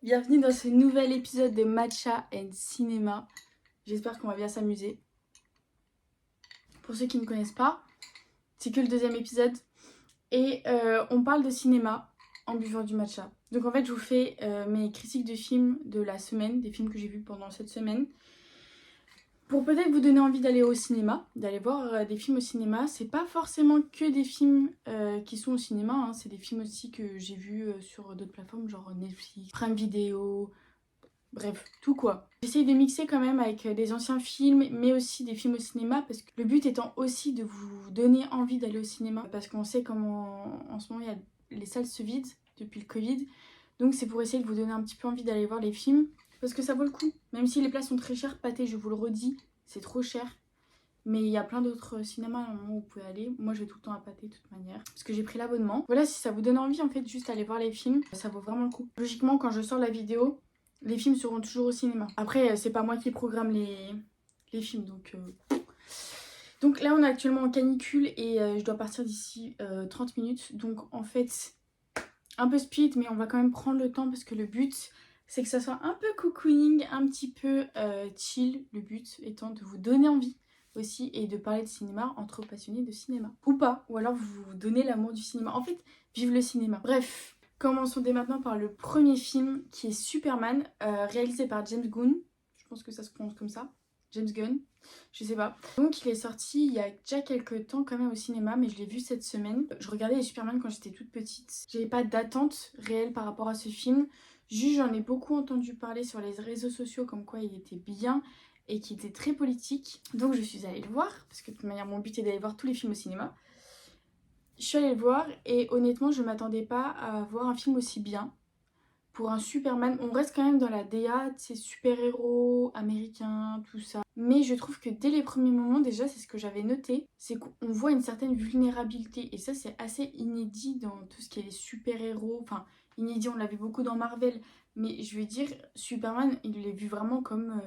Bienvenue dans ce nouvel épisode de Matcha and Cinéma. J'espère qu'on va bien s'amuser. Pour ceux qui ne connaissent pas, c'est que le deuxième épisode. Et on parle de cinéma en buvant du matcha. Donc en fait, je vous fais mes critiques de films de la semaine, des films que j'ai vus pendant cette semaine. Pour peut-être vous donner envie d'aller au cinéma, d'aller voir des films au cinéma. C'est pas forcément que des films qui sont au cinéma, hein. C'est des films aussi que j'ai vus sur d'autres plateformes, genre Netflix, Prime Video, bref, tout quoi. J'essaye de mixer quand même avec des anciens films, mais aussi des films au cinéma, parce que le but étant aussi de vous donner envie d'aller au cinéma, parce qu'on sait comment en ce moment les salles se vident depuis le Covid. Donc c'est pour essayer de vous donner un petit peu envie d'aller voir les films, parce que ça vaut le coup. Même si les places sont très chères, Pathé, je vous le redis, c'est trop cher. Mais il y a plein d'autres cinémas où vous pouvez aller. Moi, je vais tout le temps à Pathé de toute manière, parce que j'ai pris l'abonnement. Voilà, si ça vous donne envie, en fait, juste aller voir les films, ça vaut vraiment le coup. Logiquement, quand je sors la vidéo, les films seront toujours au cinéma. Après, c'est pas moi qui programme les films, donc là, on est actuellement en canicule et je dois partir d'ici 30 minutes. Donc, en fait, un peu speed, mais on va quand même prendre le temps parce que le but, c'est que ça soit un peu cocooning, un petit peu chill. Le but étant de vous donner envie aussi et de parler de cinéma entre passionnés de cinéma. Ou pas, ou alors vous vous donnez l'amour du cinéma. En fait, vive le cinéma. Bref, commençons dès maintenant par le premier film qui est Superman, réalisé par James Gunn. Je pense que ça se prononce comme ça. James Gunn, je sais pas. Donc il est sorti il y a déjà quelques temps quand même au cinéma, mais je l'ai vu cette semaine. Je regardais les Superman quand j'étais toute petite. J'avais pas d'attente réelle par rapport à ce film. Juste j'en ai beaucoup entendu parler sur les réseaux sociaux comme quoi il était bien et qu'il était très politique. Donc je suis allée le voir, parce que de toute manière mon but est d'aller voir tous les films au cinéma. Je suis allée le voir et honnêtement je m'attendais pas à voir un film aussi bien. Pour un Superman, on reste quand même dans la DA, ces super-héros américains, tout ça. Mais je trouve que dès les premiers moments, déjà, c'est ce que j'avais noté, c'est qu'on voit une certaine vulnérabilité. Et ça, c'est assez inédit dans tout ce qui est les super-héros. Enfin, inédit, on l'a vu beaucoup dans Marvel. Mais je veux dire, Superman, il est vu vraiment comme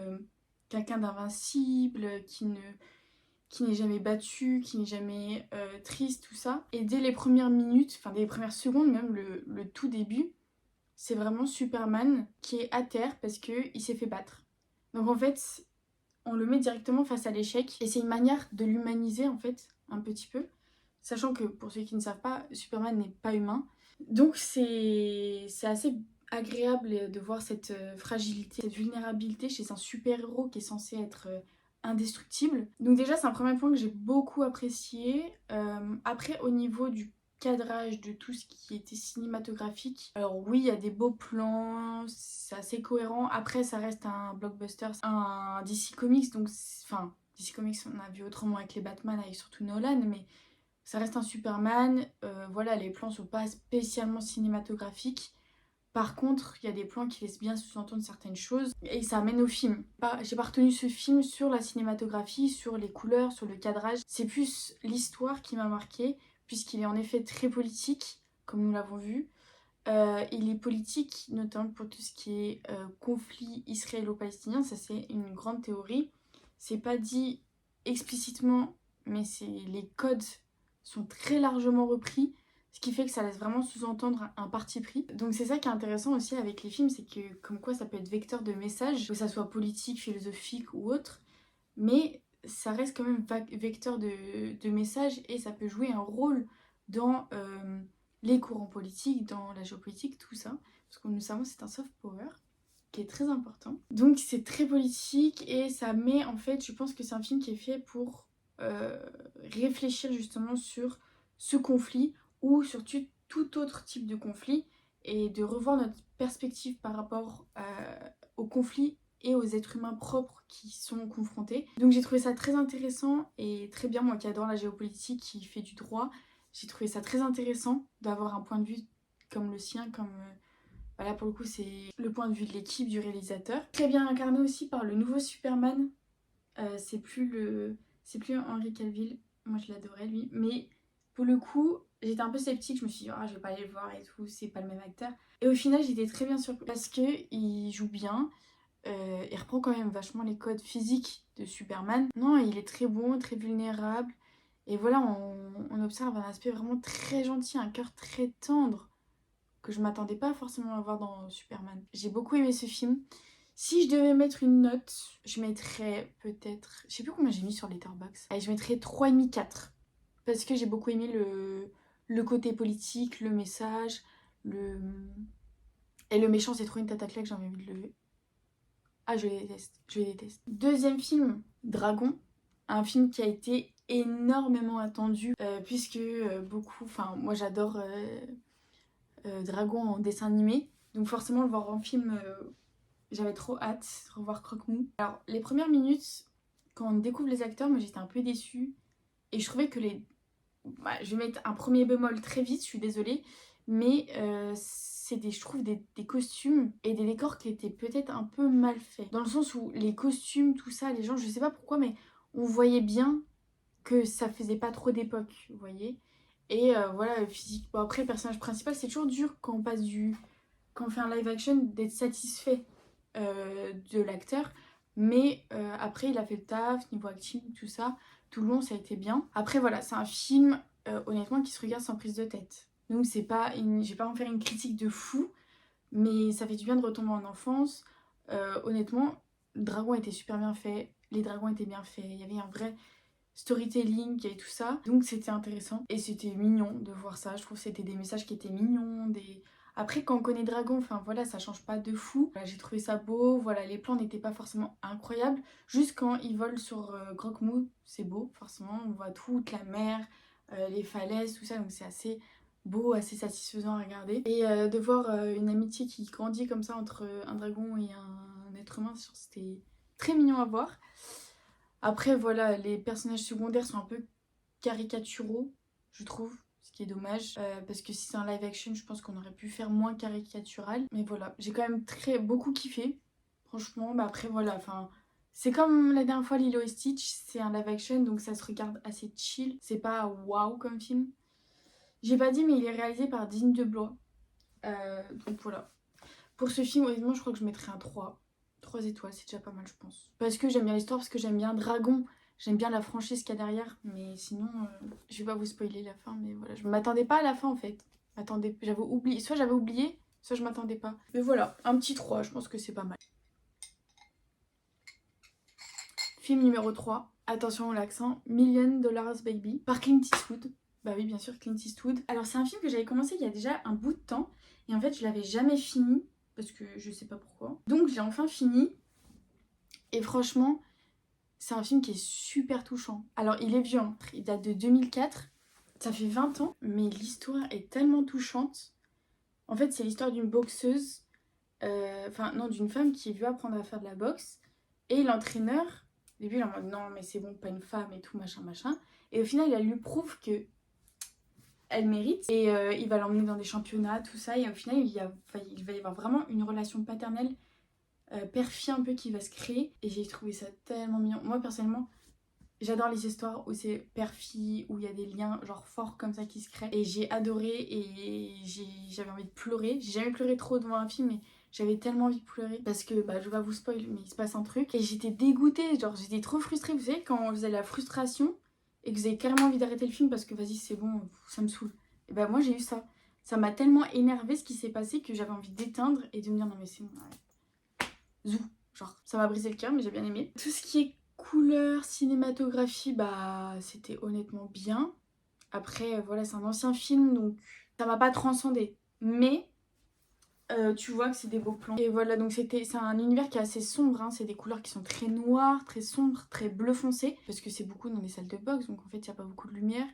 quelqu'un d'invincible, qui n'est jamais battu, qui n'est jamais triste, tout ça. Et dès les premières minutes, enfin, dès les premières secondes, même le tout début, c'est vraiment Superman qui est à terre parce qu'il s'est fait battre. Donc en fait, on le met directement face à l'échec et c'est une manière de l'humaniser en fait, un petit peu. Sachant que pour ceux qui ne savent pas, Superman n'est pas humain. Donc c'est assez agréable de voir cette fragilité, cette vulnérabilité chez un super-héros qui est censé être indestructible. Donc déjà c'est un premier point que j'ai beaucoup apprécié. Après au niveau du cadrage de tout ce qui était cinématographique. Alors oui, il y a des beaux plans, c'est assez cohérent. Après, ça reste un blockbuster, un DC Comics, donc enfin, DC Comics, on a vu autrement avec les Batman, avec surtout Nolan, mais ça reste un Superman. Voilà, les plans sont pas spécialement cinématographiques. Par contre, il y a des plans qui laissent bien sous-entendre certaines choses et ça amène au film. J'ai pas retenu ce film sur la cinématographie, sur les couleurs, sur le cadrage. C'est plus l'histoire qui m'a marqué, puisqu'il est en effet très politique, comme nous l'avons vu. Il est politique, notamment pour tout ce qui est conflit israélo-palestinien. Ça, c'est une grande théorie. C'est pas dit explicitement, mais les codes sont très largement repris. Ce qui fait que ça laisse vraiment sous-entendre un parti pris. Donc c'est ça qui est intéressant aussi avec les films, c'est que comme quoi ça peut être vecteur de messages, que ça soit politique, philosophique ou autre, mais ça reste quand même vecteur de messages et ça peut jouer un rôle dans les courants politiques, dans la géopolitique, tout ça. Parce que nous savons c'est un soft power qui est très important. Donc c'est très politique et ça met en fait, je pense que c'est un film qui est fait pour réfléchir justement sur ce conflit ou sur tout autre type de conflit et de revoir notre perspective par rapport au conflit et aux êtres humains propres qui sont confrontés. Donc j'ai trouvé ça très intéressant et très bien, moi qui adore la géopolitique, qui fait du droit, j'ai trouvé ça très intéressant d'avoir un point de vue comme le sien, comme voilà, pour le coup c'est le point de vue de l'équipe, du réalisateur. Très bien incarné aussi par le nouveau Superman. C'est plus Henry Cavill, moi je l'adorais lui, mais pour le coup j'étais un peu sceptique, je me suis dit ah je vais pas aller le voir et tout, c'est pas le même acteur. Et au final j'étais très bien surprise parce que il joue bien, il reprend quand même vachement les codes physiques de Superman. Non, il est très bon, très vulnérable, et voilà on observe un aspect vraiment très gentil, un cœur très tendre que je m'attendais pas forcément à voir dans Superman. J'ai beaucoup aimé ce film. Si je devais mettre une note, je mettrais peut-être... Je sais plus combien j'ai mis sur Letterboxd. Allez, je mettrais 3,5, 4. Parce que j'ai beaucoup aimé le côté politique, le message, le... Et le méchant, c'est trop une tête à claque, j'ai envie de le lever. Ah, je les déteste, je les déteste. Deuxième film, Dragon. Un film qui a été énormément attendu, puisque beaucoup... Enfin, moi j'adore Dragon en dessin animé. Donc forcément, le voir en film... J'avais trop hâte de revoir Croque-Mou. Alors, les premières minutes, quand on découvre les acteurs, moi j'étais un peu déçue. Et je trouvais que les... Bah, je vais mettre un premier bémol très vite, je suis désolée. Mais c'est je trouve des costumes et des décors qui étaient peut-être un peu mal faits. Dans le sens où les costumes, tout ça, les gens, je sais pas pourquoi, mais on voyait bien que ça faisait pas trop d'époque, vous voyez. Et voilà, physique. Bon, après, le personnage principal, c'est toujours dur quand on passe du... Quand on fait un live action, d'être satisfait de l'acteur, mais après il a fait le taf, niveau acting, tout ça, tout le long ça a été bien. Après voilà, c'est un film honnêtement qui se regarde sans prise de tête. Donc c'est pas je vais pas en faire une critique de fou, mais ça fait du bien de retomber en enfance. Honnêtement, le dragon était super bien fait, les dragons étaient bien faits, il y avait un vrai storytelling et tout ça, donc c'était intéressant et c'était mignon de voir ça. Je trouve que c'était des messages qui étaient mignons, des... Après, quand on connaît Dragon, enfin voilà, ça change pas de fou. Voilà, j'ai trouvé ça beau, voilà, les plans n'étaient pas forcément incroyables. Juste quand ils volent sur Croque-Mou, c'est beau, forcément. On voit toute la mer, les falaises, tout ça, donc c'est assez beau, assez satisfaisant à regarder. Et de voir une amitié qui grandit comme ça entre un dragon et un être humain, c'était très mignon à voir. Après, voilà, les personnages secondaires sont un peu caricaturaux, je trouve. Ce qui est dommage, parce que si c'est un live action, je pense qu'on aurait pu faire moins caricatural. Mais voilà, j'ai quand même beaucoup kiffé. Franchement, bah après voilà, enfin... C'est comme la dernière fois Lilo et Stitch, c'est un live action, donc ça se regarde assez chill. C'est pas waouh comme film. J'ai pas dit, mais il est réalisé par Dean DeBlois. Donc voilà. Pour ce film, honnêtement, je crois que je mettrais un 3. 3 étoiles, c'est déjà pas mal, je pense. Parce que j'aime bien l'histoire, parce que j'aime bien Dragon. J'aime bien la franchise qu'il y a derrière, mais sinon, je vais pas vous spoiler la fin, mais voilà. Je m'attendais pas à la fin en fait. Attendez, j'avais oublié. Soit j'avais oublié, soit je m'attendais pas. Mais voilà, un petit 3, je pense que c'est pas mal. Film numéro 3, attention à l'accent, Million Dollars Baby, par Clint Eastwood. Bah oui, bien sûr, Clint Eastwood. Alors c'est un film que j'avais commencé il y a déjà un bout de temps, et en fait je l'avais jamais fini, parce que je sais pas pourquoi. Donc j'ai enfin fini, et franchement... C'est un film qui est super touchant. Alors, il est vieux, hein. Il date de 2004. Ça fait 20 ans, mais l'histoire est tellement touchante. En fait, c'est l'histoire d'une boxeuse, enfin, non, d'une femme qui veut apprendre à faire de la boxe. Et l'entraîneur, au début, il est en mode non, mais c'est bon, pas une femme et tout, machin, machin. Et au final, il lui prouve que elle mérite. Et il va l'emmener dans des championnats, tout ça. Et au final, il va y avoir vraiment une relation paternelle père-fille un peu qui va se créer, et j'ai trouvé ça tellement mignon. Moi personnellement j'adore les histoires où c'est père-fille, où il y a des liens genre forts comme ça qui se créent, et j'ai adoré, et j'avais envie de pleurer. J'ai jamais pleuré trop devant un film, mais j'avais tellement envie de pleurer parce que bah je vais pas vous spoil, mais il se passe un truc et j'étais dégoûtée, genre j'étais trop frustrée. Vous savez quand vous avez la frustration et que vous avez carrément envie d'arrêter le film parce que vas-y c'est bon, ça me saoule, et bah moi j'ai eu ça. Ça m'a tellement énervé ce qui s'est passé que j'avais envie d'éteindre et de me dire non mais c'est bon, ouais. Zou, genre ça m'a brisé le cœur, mais j'ai bien aimé. Tout ce qui est couleur, cinématographie, bah c'était honnêtement bien. Après voilà, c'est un ancien film donc ça m'a pas transcendé, mais tu vois que c'est des beaux plans. Et voilà, donc c'est un univers qui est assez sombre, hein. C'est des couleurs qui sont très noires, très sombres, très bleu foncé, parce que c'est beaucoup dans des salles de boxe, donc en fait il n'y a pas beaucoup de lumière.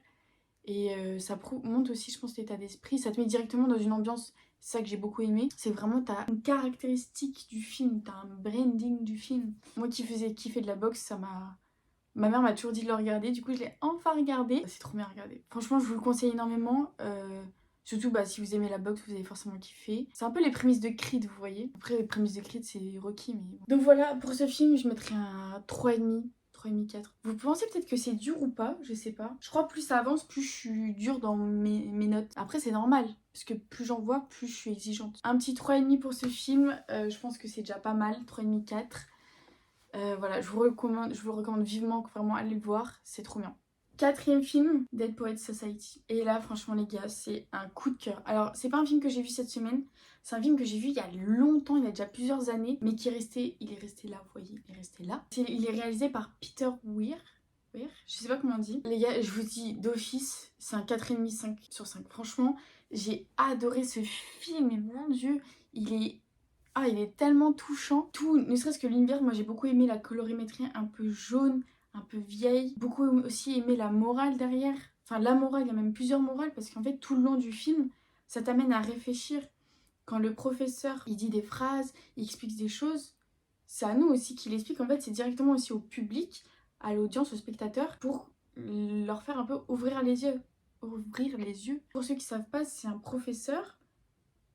Et ça montre aussi, je pense, l'état d'esprit. Ça te met directement dans une ambiance. C'est ça que j'ai beaucoup aimé. C'est vraiment, t'as une caractéristique du film, t'as un branding du film. Moi qui faisais kiffer de la boxe, ça m'a... Ma mère m'a toujours dit de le regarder, du coup je l'ai enfin regardé. C'est trop bien regardé. Franchement, je vous le conseille énormément. Surtout bah, si vous aimez la boxe, vous allez forcément kiffer. C'est un peu les prémices de Creed, vous voyez. Après, les prémices de Creed, c'est Rocky, mais bon. Donc voilà, pour ce film, je mettrais un 3,5. 3,5, 4. Vous pensez peut-être que c'est dur ou pas, je sais pas. Je crois que plus ça avance, plus je suis dure dans mes notes. Après c'est normal, parce que plus j'en vois, plus je suis exigeante. Un petit 3,5 pour ce film, je pense que c'est déjà pas mal. 3,5, 4. Voilà, je vous le recommande vivement, vraiment allez le voir, c'est trop bien. 4e film, Dead Poets Society. Et là, franchement, les gars, c'est un coup de cœur. Alors, c'est pas un film que j'ai vu cette semaine, c'est un film que j'ai vu il y a longtemps, il y a déjà plusieurs années, mais il est resté là, vous voyez, il est resté là. Il est réalisé par Peter Weir. Je sais pas comment on dit. Les gars, je vous dis, d'office, c'est un 4,5, 5 sur 5. Franchement, j'ai adoré ce film, mais mon Dieu, il est tellement touchant. Tout, ne serait-ce que l'univers, moi j'ai beaucoup aimé la colorimétrie un peu jaune, un peu vieille. Beaucoup aussi aimé la morale derrière. Enfin, la morale, il y a même plusieurs morales, parce qu'en fait, tout le long du film, ça t'amène à réfléchir. Quand le professeur, il dit des phrases, il explique des choses, c'est à nous aussi qu'il explique. En fait, c'est directement aussi au public, à l'audience, aux spectateurs, pour leur faire un peu ouvrir les yeux. Ouvrir les yeux. Pour ceux qui savent pas, c'est un professeur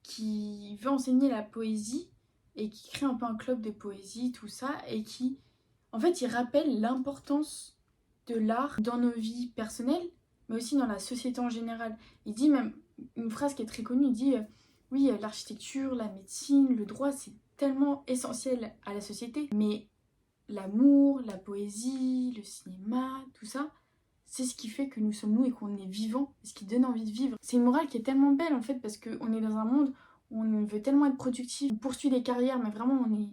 qui veut enseigner la poésie et qui crée un peu un club de poésie, tout ça, et qui, en fait, il rappelle l'importance de l'art dans nos vies personnelles, mais aussi dans la société en général. Il dit même une phrase qui est très connue, il dit oui, l'architecture, la médecine, le droit, c'est tellement essentiel à la société, mais l'amour, la poésie, le cinéma, tout ça, c'est ce qui fait que nous sommes nous et qu'on est vivants, ce qui donne envie de vivre. C'est une morale qui est tellement belle en fait, parce qu'on est dans un monde où on veut tellement être productif, on poursuit des carrières, mais vraiment on est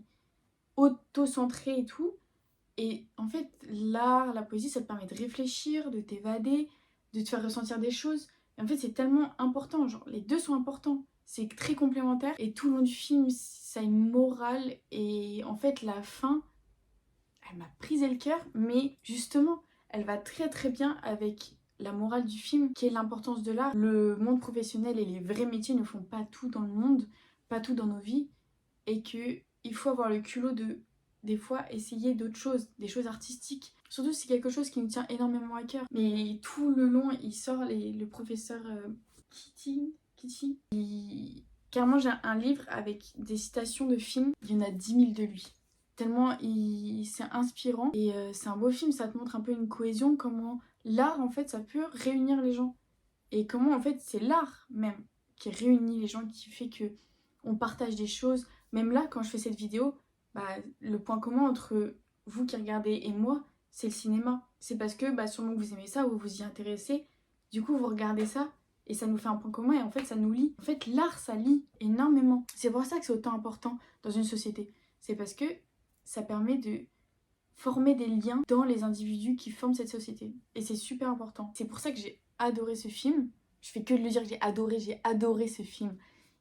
auto-centré et tout. Et en fait, l'art, la poésie, ça te permet de réfléchir, de t'évader, de te faire ressentir des choses. Et en fait, c'est tellement important, genre les deux sont importants. C'est très complémentaire. Et tout le long du film, ça a une morale. Et en fait, la fin, elle m'a brisé le cœur. Mais justement, elle va très très bien avec la morale du film, qui est l'importance de l'art. Le monde professionnel et les vrais métiers ne font pas tout dans le monde, pas tout dans nos vies. Et qu'il faut avoir le culot de des fois essayer d'autres choses, des choses artistiques. Surtout si c'est quelque chose qui nous tient énormément à cœur. Mais tout le long, il sort le professeur Kitty. Carrément, j'ai un livre avec des citations de films. Il y en a 10 000 de lui. Tellement c'est inspirant. Et c'est un beau film, ça te montre un peu une cohésion, comment l'art, en fait, ça peut réunir les gens. Et comment, en fait, c'est l'art même qui réunit les gens, qui fait que on partage des choses. Même là, quand je fais cette vidéo, bah, le point commun entre vous qui regardez et moi, c'est le cinéma. C'est parce que sûrement que vous aimez ça ou vous y intéressez. Du coup, vous regardez ça et ça nous fait un point commun et en fait, ça nous lie. En fait, l'art, ça lie énormément. C'est pour ça que c'est autant important dans une société. C'est parce que ça permet de former des liens dans les individus qui forment cette société. Et c'est super important. C'est pour ça que j'ai adoré ce film. Je fais que de le dire, j'ai adoré ce film.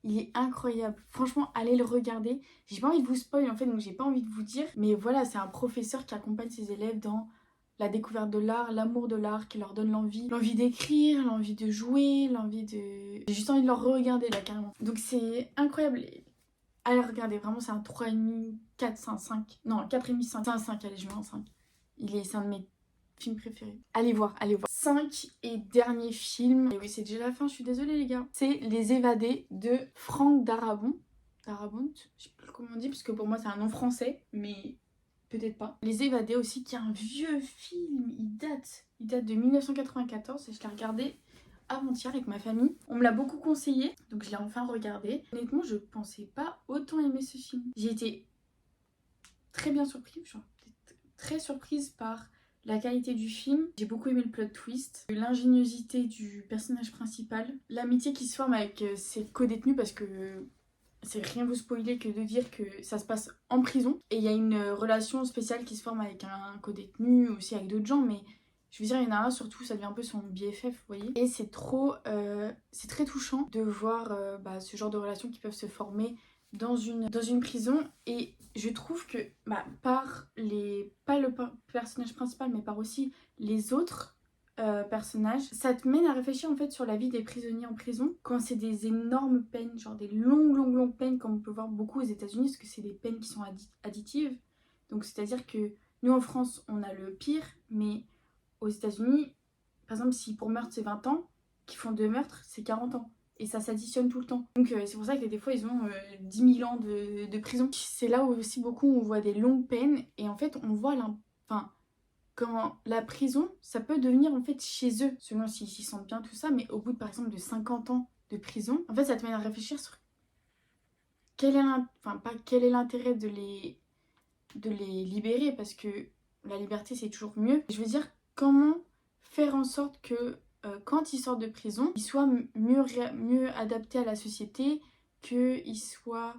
Il est incroyable. Franchement, allez le regarder. J'ai pas envie de vous spoil en fait, donc j'ai pas envie de vous dire. Mais voilà, c'est un professeur qui accompagne ses élèves dans la découverte de l'art, l'amour de l'art, qui leur donne l'envie d'écrire, l'envie de jouer, l'envie de... J'ai juste envie de leur regarder là carrément. Donc c'est incroyable. Allez regarder, vraiment c'est un 3,5, 4, 5, 5. Non, 4,5, 5. C'est un 5, allez, je mets un 5. C'est un de mes films préférés. Allez voir, allez voir. 5 et dernier film. Et oui, c'est déjà la fin, je suis désolée les gars. C'est Les Évadés de Franck Darabont. Darabont, je sais plus comment on dit, parce que pour moi c'est un nom français, mais peut-être pas. Les Évadés aussi, qui est un vieux film. Il date de 1994 et je l'ai regardé avant-hier avec ma famille. On me l'a beaucoup conseillé, donc je l'ai enfin regardé. Honnêtement, je pensais pas autant aimer ce film. J'ai été très bien surprise, genre très surprise par la qualité du film. J'ai beaucoup aimé le plot twist, l'ingéniosité du personnage principal, l'amitié qui se forme avec ses co-détenus, parce que c'est rien vous spoiler que de dire que ça se passe en prison. Et il y a une relation spéciale qui se forme avec un co-détenu, aussi avec d'autres gens, mais je veux dire, il y en a un surtout, ça devient un peu son BFF, vous voyez. Et c'est très touchant de voir ce genre de relations qui peuvent se former dans une prison. Et je trouve que par pas le personnage principal, mais par aussi les autres personnages, ça te mène à réfléchir en fait sur la vie des prisonniers en prison quand c'est des énormes peines, genre des longues peines, comme on peut voir beaucoup aux États-Unis, parce que c'est des peines qui sont additives. Donc c'est-à-dire que nous en France on a le pire, mais aux États-Unis, par exemple, si pour meurtre c'est 20 ans, qu'ils font 2 meurtres, c'est 40 ans. Et ça s'additionne tout le temps. Donc c'est pour ça que des fois ils ont 10 000 ans de prison. C'est là où aussi beaucoup on voit des longues peines et en fait on voit comment la prison, ça peut devenir en fait chez eux, selon s'ils s'y sentent bien, tout ça, mais au bout de par exemple de 50 ans de prison, en fait ça te mène à réfléchir sur quel est l'intérêt de les libérer, parce que la liberté c'est toujours mieux. Je veux dire, comment faire en sorte que quand ils sortent de prison, ils soient mieux adaptés à la société, qu'ils soient...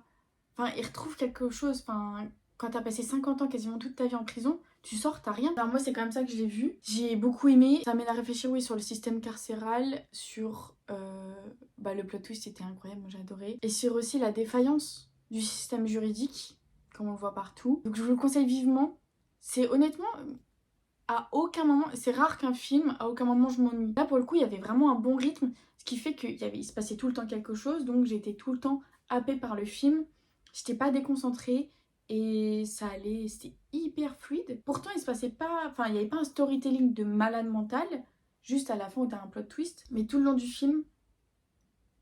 Enfin, ils retrouvent quelque chose. Enfin, quand t'as passé 50 ans, quasiment toute ta vie en prison, tu sors, t'as rien. Alors moi, c'est comme ça que je l'ai vu. J'ai beaucoup aimé. Ça m'aide à réfléchir, oui, sur le système carcéral, sur... le plot twist était incroyable, moi j'ai adoré. Et sur aussi la défaillance du système juridique, comme on le voit partout. Donc je vous le conseille vivement. C'est honnêtement... À aucun moment, c'est rare qu'un film, à aucun moment je m'ennuie. Là pour le coup, il y avait vraiment un bon rythme, ce qui fait il se passait tout le temps quelque chose, donc j'étais tout le temps happée par le film. J'étais pas déconcentrée et ça allait, c'était hyper fluide. Pourtant, il se passait pas, enfin, il y avait pas un storytelling de malade mental, juste à la fin où t'as un plot twist, mais tout le long du film,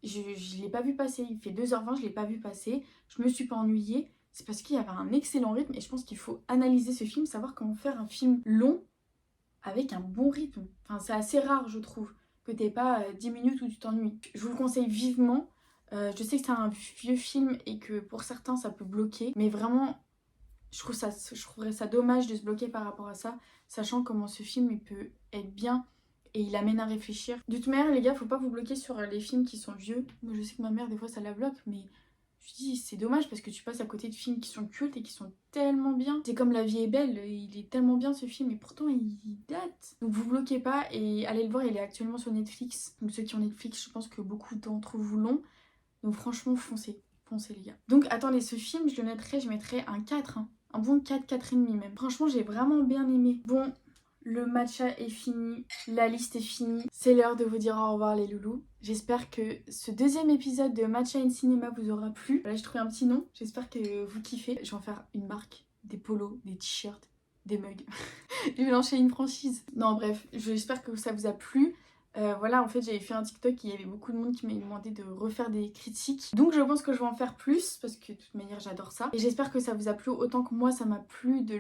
je l'ai pas vu passer. Il fait 2h20, je l'ai pas vu passer, je me suis pas ennuyée. C'est parce qu'il y avait un excellent rythme et je pense qu'il faut analyser ce film, savoir comment faire un film long avec un bon rythme. Enfin, c'est assez rare, je trouve, que t'aies pas 10 minutes où tu t'ennuies. Je vous le conseille vivement. Je sais que c'est un vieux film et que pour certains ça peut bloquer, mais vraiment, je trouverais ça dommage de se bloquer par rapport à ça, sachant comment ce film il peut être bien et il amène à réfléchir. De toute manière, les gars, faut pas vous bloquer sur les films qui sont vieux. Moi, je sais que ma mère, des fois, ça la bloque, mais je dis, c'est dommage parce que tu passes à côté de films qui sont cultes et qui sont tellement bien. C'est comme La vie est belle, il est tellement bien ce film et pourtant il date. Donc vous bloquez pas et allez le voir, il est actuellement sur Netflix. Donc ceux qui ont Netflix, je pense que beaucoup d'entre vous l'ont. Donc franchement, foncez. Foncez les gars. Donc attendez, ce film, je le mettrais, je mettrais un 4. Hein. Un bon 4, 4,5 même. Franchement, j'ai vraiment bien aimé. Bon, le matcha est fini, la liste est finie. C'est l'heure de vous dire au revoir les loulous. J'espère que ce deuxième épisode de Matcha and Cinema vous aura plu. Là, j'ai trouvé un petit nom, j'espère que vous kiffez. Je vais en faire une marque, des polos, des t-shirts, des mugs. Je vais lancer une franchise. Non, bref, j'espère que ça vous a plu. Voilà, en fait, j'avais fait un TikTok et il y avait beaucoup de monde qui m'a demandé de refaire des critiques. Donc, je pense que je vais en faire plus parce que de toute manière, j'adore ça. Et j'espère que ça vous a plu autant que moi, ça m'a plu de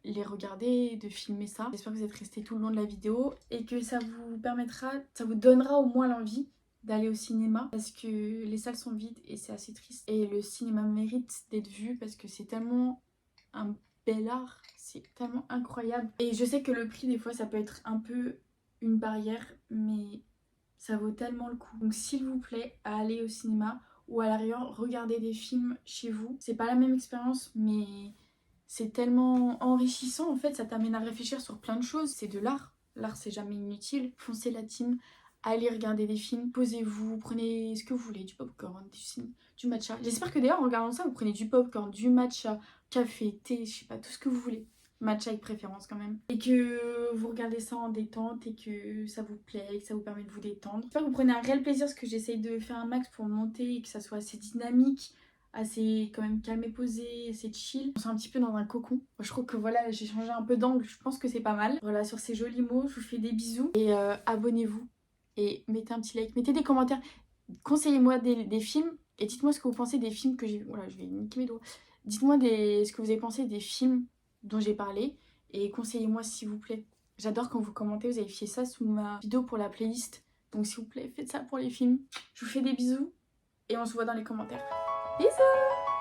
les regarder, de filmer ça. J'espère que vous êtes restés tout le long de la vidéo et que ça vous permettra, ça vous donnera au moins l'envie d'aller au cinéma parce que les salles sont vides et c'est assez triste. Et le cinéma mérite d'être vu parce que c'est tellement un bel art, c'est tellement incroyable. Et je sais que le prix, des fois, ça peut être un peu une barrière, mais ça vaut tellement le coup. Donc s'il vous plaît, allez au cinéma ou à l'arrière, regardez des films chez vous. C'est pas la même expérience, mais c'est tellement enrichissant en fait, ça t'amène à réfléchir sur plein de choses. C'est de l'art. L'art, c'est jamais inutile. Foncez la team, allez regarder des films, posez-vous, prenez ce que vous voulez, du popcorn, du matcha. J'espère que d'ailleurs en regardant ça, vous prenez du popcorn, du matcha, café, thé, je sais pas, tout ce que vous voulez. Matcha avec préférence quand même. Et que vous regardez ça en détente et que ça vous plaît, et que ça vous permet de vous détendre. J'espère que vous prenez un réel plaisir parce que j'essaye de faire un max pour monter et que ça soit assez dynamique, assez quand même calme et posé, assez chill. On est un petit peu dans un cocon. Moi, je trouve que voilà, j'ai changé un peu d'angle, je pense que c'est pas mal. Voilà, sur ces jolis mots, je vous fais des bisous et abonnez-vous et mettez un petit like, mettez des commentaires, conseillez-moi des films et dites-moi ce que vous pensez des films que j'ai... Voilà, je vais niquer mes doigts. Dites-moi ce que vous avez pensé des films dont j'ai parlé et conseillez-moi s'il vous plaît. J'adore quand vous commentez, vous avez fait ça sous ma vidéo pour la playlist. Donc s'il vous plaît, faites ça pour les films. Je vous fais des bisous et on se voit dans les commentaires. Bisous!